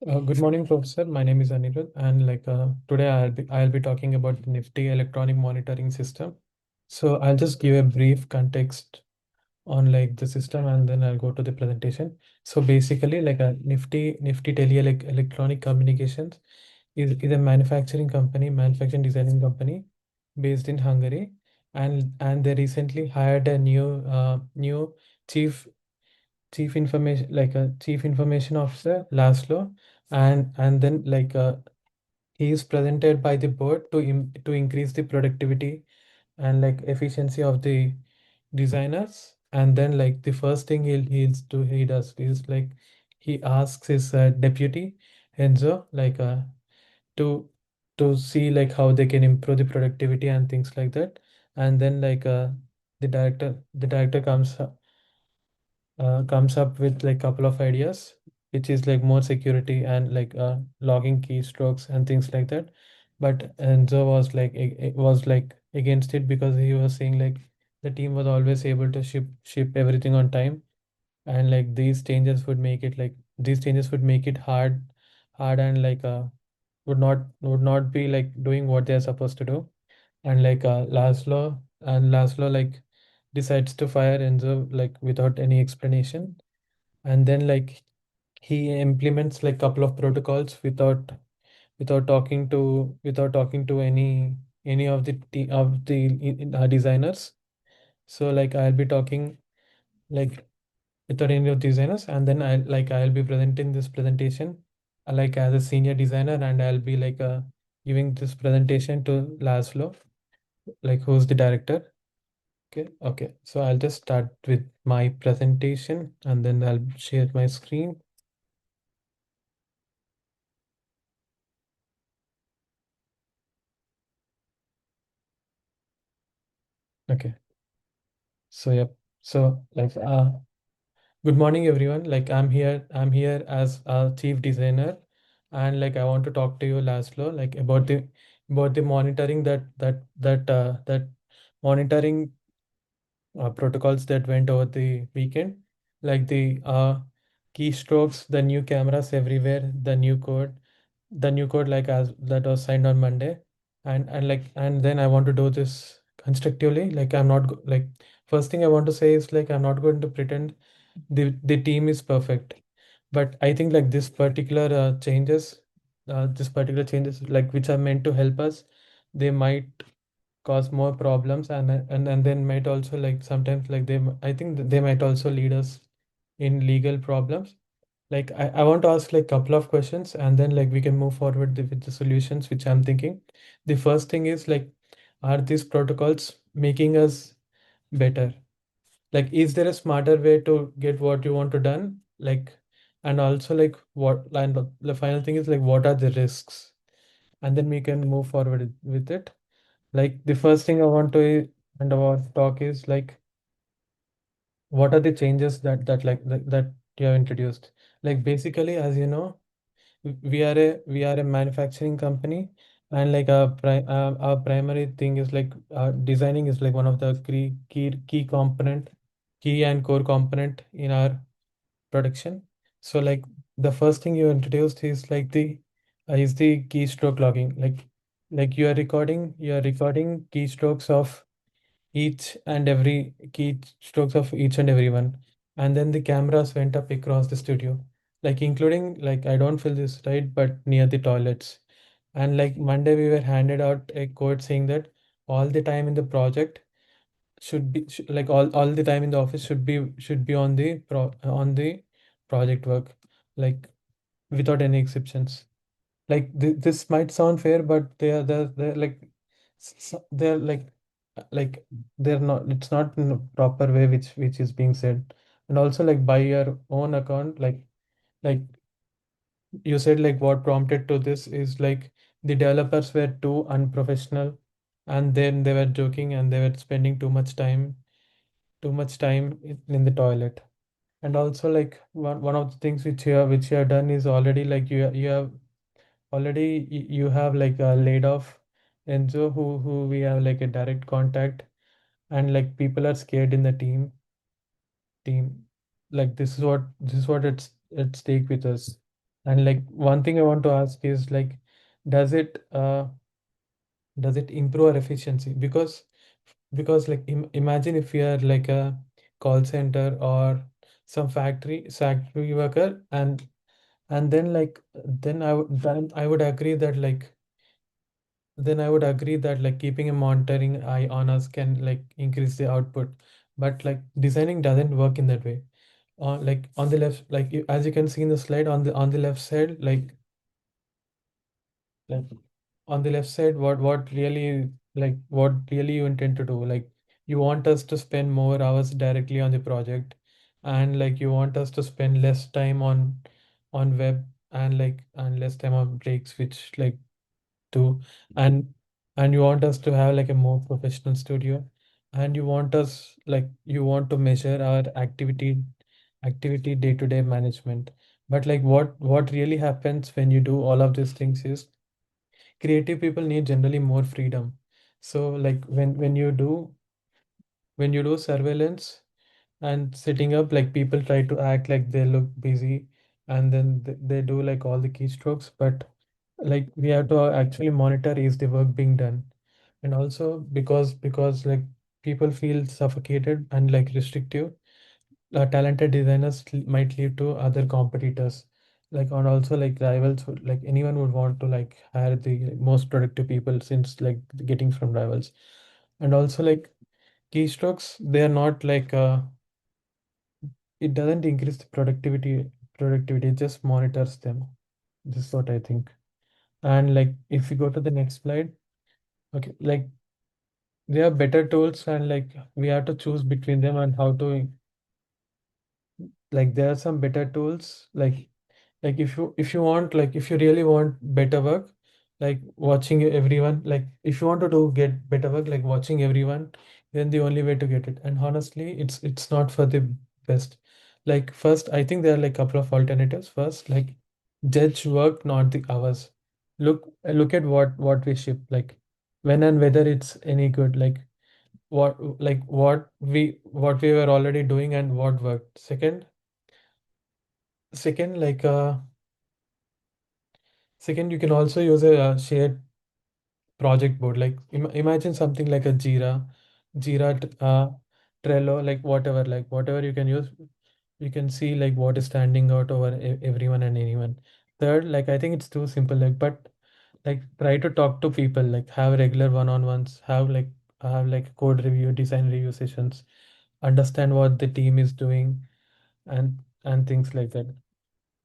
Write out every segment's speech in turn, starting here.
Good morning, Professor. My name is Anirudh, and today I'll be talking about the Nifty electronic monitoring system. So I'll just give a brief context on the system, and then I'll go to the presentation. So basically, like a Nifty Electronic Communications is a manufacturing designing company based in Hungary, and they recently hired a new chief chief information officer, Laszlo, and then he is presented by the board to increase the productivity and efficiency of the designers. And then the first thing he does is he asks his deputy Enzo to see how they can improve the productivity and things like that. And then the director comes up with couple of ideas, which is more security and logging keystrokes and things like that. But Enzo was against it, because he was saying the team was always able to ship everything on time, and these changes would make it hard, and would not be doing what they're supposed to do. And Laszlo decides to fire Enzo without any explanation. And then he implements couple of protocols without talking to any of the designers. So I'll be talking like without any of the designers, and then I'll be presenting this presentation as a senior designer, and I'll be giving this presentation to Laszlo, who's the director. Okay, so I'll just start with my presentation, and then I'll share my screen. Okay, so yep. So good morning, everyone. I'm here as a chief designer, and I want to talk to you, Laszlo, about the monitoring that monitoring protocols that went over the weekend, like the keystrokes, the new cameras everywhere, the new code as that was signed on Monday. And then I want to do this constructively. I'm not first thing I want to say is I'm not going to pretend the team is perfect, but I think this particular changes which are meant to help us, they might cause more problems, and then might also sometimes I think that they might also lead us in legal problems. I want to ask couple of questions, and then we can move forward with the solutions which I'm thinking. The first thing is are these protocols making us better? Is there a smarter way to get what you want to done? And also what, and the final thing is what are the risks? And then we can move forward with it. The first thing I want to and about talk is what are the changes that you have introduced? Basically, as you know, we are a manufacturing company, and our primary thing is designing is one of the key component, key and core component in our production. So the first thing you introduced is the keystroke logging. You are recording keystrokes of each and every one, and then the cameras went up across the studio, including I don't feel this right, but near the toilets. And Monday we were handed out a code saying that all the time in the project should be all the time in the office should be on the project work, like without any exceptions. This might sound fair, but they're they're like they're not, it's not in a proper way which is being said. And also by your own account, like you said, what prompted to this is the developers were too unprofessional, and then they were joking, and they were spending too much time in the toilet. And also one of the things which you have done is already you have laid off Enzo, who we have a direct contact, and people are scared in the team. This is what it's at stake with us. And like one thing I want to ask is like, does it improve our efficiency? Because like imagine if we are like a call center or some factory worker, and then like then I would agree that like keeping a monitoring eye on us can like increase the output. But like designing doesn't work in that way. Like on the left, like as you can see in the slide, on the left side, like on the left side, what really you intend to do. Like you want us to spend more hours directly on the project, and like you want us to spend less time on web, and less time on breaks, which like do. And and you want us to have like a more professional studio, and you want to measure our activity day-to-day management. But like what really happens when you do all of these things is creative people need generally more freedom. So like when you do surveillance and setting up, like people try to act like they look busy, and then they do like all the keystrokes, but like we have to actually monitor is the work being done. And also because like people feel suffocated and like restrictive, talented designers might lead to other competitors, like, and also like rivals like anyone would want to like hire the most productive people since like getting from rivals. And also like keystrokes, they are not like it doesn't increase the productivity, it just monitors them. This is what I think. And like if you go to the next slide, okay, like there are better tools, and like we have to choose between them and how to, like there are some better tools, like if you want, like if you really want better work, like watching everyone, like if you want to do get better work, like watching everyone, then the only way to get it. And honestly, it's not for the best. Like first, I think there are like couple of alternatives. First, like judge work, not the hours. Look at what we ship, like when and whether it's any good, like what we were already doing and what worked. Second, second, you can also use a shared project board. Like imagine something like a Trello, like whatever you can use. You can see like what is standing out over everyone and anyone. Third, like I think it's too simple. But like try to talk to people. Like have regular one-on-ones. Have like code review, design review sessions. Understand what the team is doing, and things like that.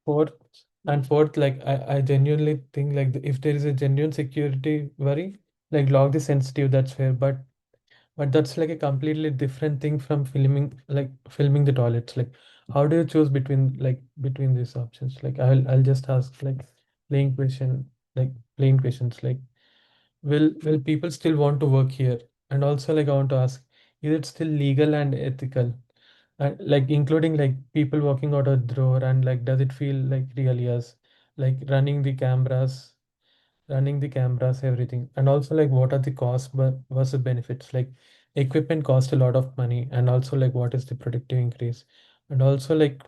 Fourth, fourth, like I genuinely think like if there is a genuine security worry, like log the sensitive, that's fair. But that's like a completely different thing from filming the toilets. Like how do you choose between these options? Like I'll just ask like plain question, like plain questions like will people still want to work here? And also like I want to ask, is it still legal and ethical? And like including like people walking out of the door, and like does it feel like really us, like running the cameras, everything. And also like what are the costs but versus benefits? Like equipment cost a lot of money, and also like what is the productive increase? And also like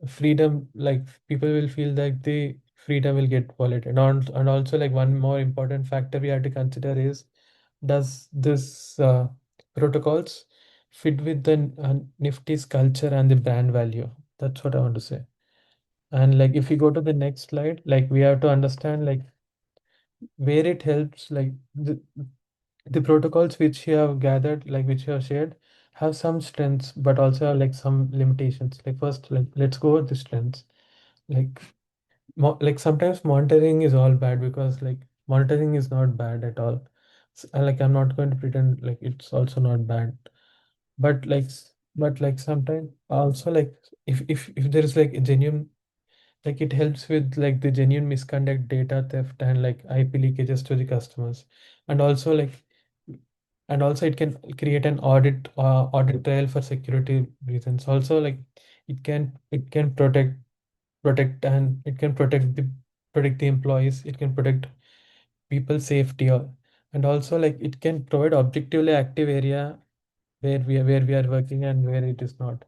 freedom, like people will feel like the freedom will get violated. And also like one more important factor we have to consider is, does this protocols fit with the Nifty's culture and the brand value? That's what I want to say. And like if you go to the next slide, like we have to understand like where it helps, like the protocols which you have gathered, like which you have shared, have some strengths but also have like some limitations. Like first, like let's go with the strengths. Like like sometimes monitoring is all bad, because like monitoring is not bad at all. And like I'm not going to pretend like it's also not bad. But like sometimes also like if there is like a genuine, like it helps with like the genuine misconduct, data theft, and like IP leakages to the customers. And also like and also it can create an audit trail for security reasons. Also like it can protect and it can protect the employees, it can protect people's safety, and also like it can provide objectively active area where we are working and where it is not.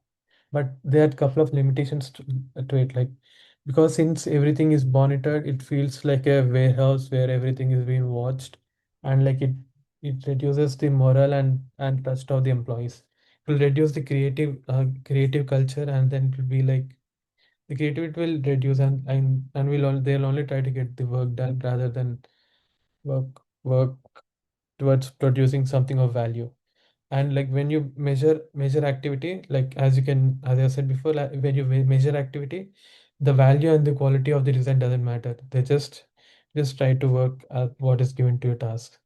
but there are a couple of limitations to it, like because since everything is monitored, it feels like a warehouse where everything is being watched, and like it reduces the morale and trust of the employees. It will reduce the creative culture, and then it will be like the creativity will reduce, and they'll only try to get the work done rather than work towards producing something of value. And like when you measure activity, like as I said before, like when you measure activity, the value and the quality of the design doesn't matter. They just try to work at what is given to your task.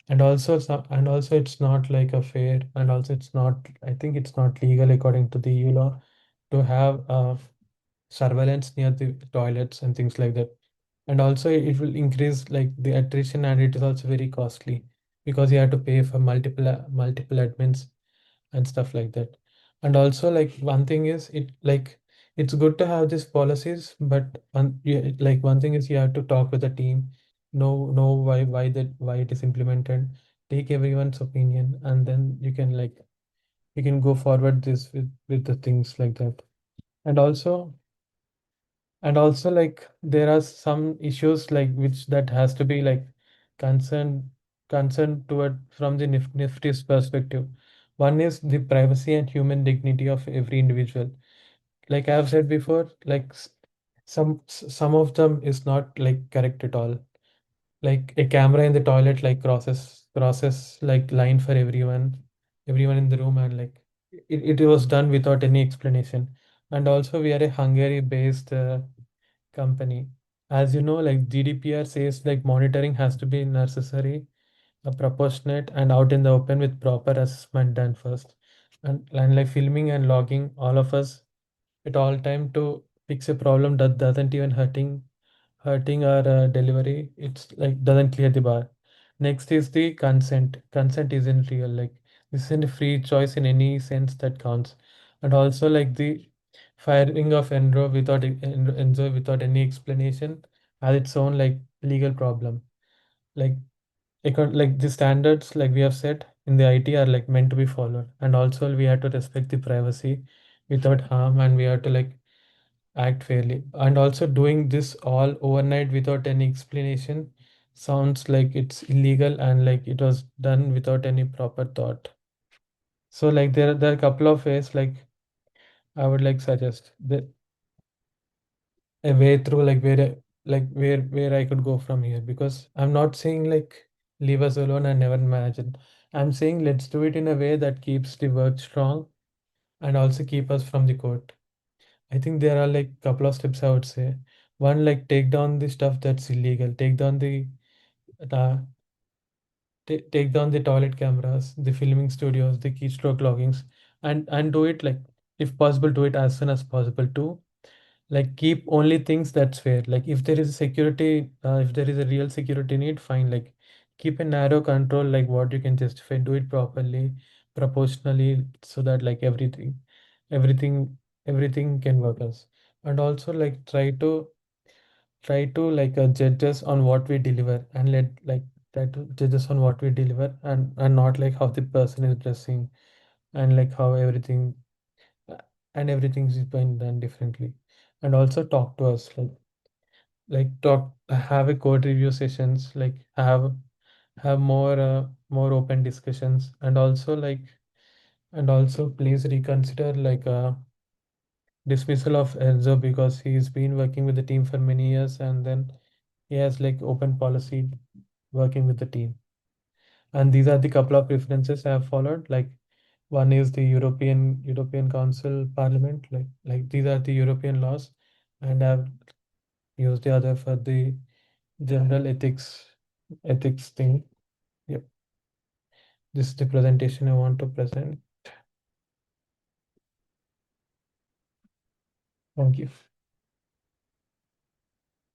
And also it's not like a fair, and also it's not, I think it's not legal according to the EU law to have surveillance near the toilets and things like that. And also it will increase like the attrition, and it is also very costly because you have to pay for multiple admins and stuff like that. And also like one thing is it's good to have these policies, but like one thing is you have to talk with the team, know why it is implemented, take everyone's opinion, and then you can go forward this with the things like that. And also like there are some issues like which that has to be like concerned concerned toward from the Nifty's perspective. One is the privacy and human dignity of every individual. Like I have said before, like some of them is not like correct at all. Like a camera in the toilet like crosses like line for everyone in the room, and like it was done without any explanation. And also we are a Hungary based company. As you know, like GDPR says, like monitoring has to be necessary, proportionate, and out in the open with proper assessment done first. And like filming and logging all of us at all time to fix a problem that doesn't even hurting our delivery. It's like doesn't clear the bar. Next is the consent. Consent isn't real. Like this isn't a free choice in any sense that counts. And also like the firing of Enzo without any explanation has its own like legal problem. Like like the standards like we have set in the IT are like meant to be followed. And also we have to respect the privacy without harm, and we have to like act fairly. And also doing this all overnight without any explanation sounds like it's illegal, and like it was done without any proper thought. So like there are a couple of ways like I would like suggest a way through like where I could go from here, because I'm not saying like leave us alone and never imagine. I'm saying let's do it in a way that keeps the work strong and also keep us from the court. I think there are like couple of steps I would say. One, like take down the stuff that's illegal. Uh, take down the toilet cameras, the filming studios, the keystroke loggings, and do it like if possible, do it as soon as possible too. Like keep only things that's fair. Like if there is a if there is a real security need, fine. Like keep a narrow control, like what you can justify. Do it properly, proportionally, so that like everything, everything can work us. And also like try to like judge us on what we deliver, and let like try to judge us on what we deliver, and not like how the person is dressing, and like how uh, everything is being done differently. And also talk to us talk have a code review sessions, like have more open discussions. And also please reconsider dismissal of Enzo, because he's been working with the team for many years, and then he has like open policy working with the team. And these are the couple of references I have followed. Like one is the European Council Parliament. Like these are the European laws, and I've used the other for the general ethics thing. Yep. This is the presentation I want to present. Thank you.